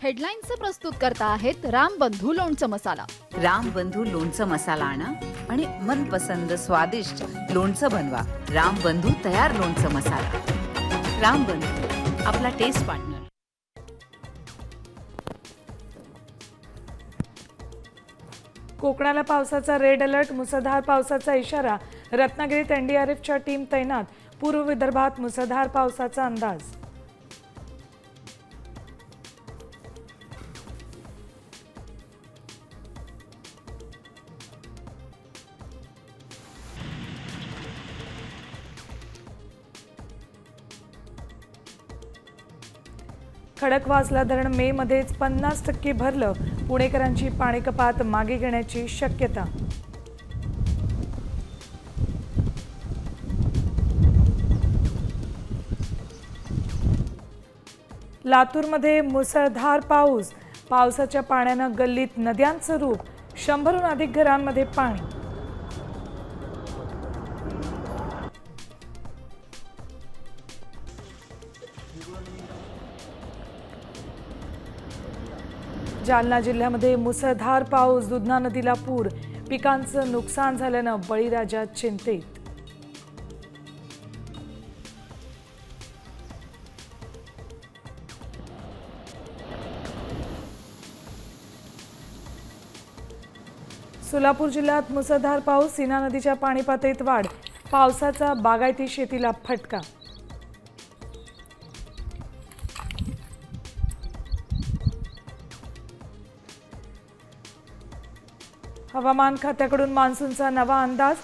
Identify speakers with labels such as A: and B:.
A: हेडलाईन्सचं प्रस्तुत करता आहेत रामबंधू लोणचं मसाला.
B: रामबंधू लोणचं मसाला आणा आणि मनपसंद स्वादिष्ट लोणचं बनवा. रामबंधू तयार लोणचं मसाला. रामबंधू, आपला टेस्ट पार्टनर.
C: कोकणाला पावसाचा रेड अलर्ट, मुसळधार पावसाचा इशारा. रत्नागिरीत एनडीआरएफच्या टीम तैनात. पूर्व विदर्भात मुसळधार पावसाचा अंदाज. खडकवासला धरण मे मध्येच 50% भरलं. पुणेकरांची पाणी कपात मागे घेण्याची शक्यता. लातूरमध्ये मुसळधार पाऊस. पावसाच्या पाण्यानं गल्लीत नद्यांचं रूप. 100हून अधिक घरांमध्ये पाणी. जालना जिल्ह्यामध्ये मुसळधार पाऊस. दुधना नदीला पूर. पिकांचं नुकसान झाल्यानं बळीराजा चिंतेत. सोलापूर जिल्ह्यात मुसळधार पाऊस. सीना नदीच्या पाणी पातळीत वाढ. पावसाचा बागायती शेतीला फटका. हवामान खात्याकडून मान्सूनचा नवा अंदाज.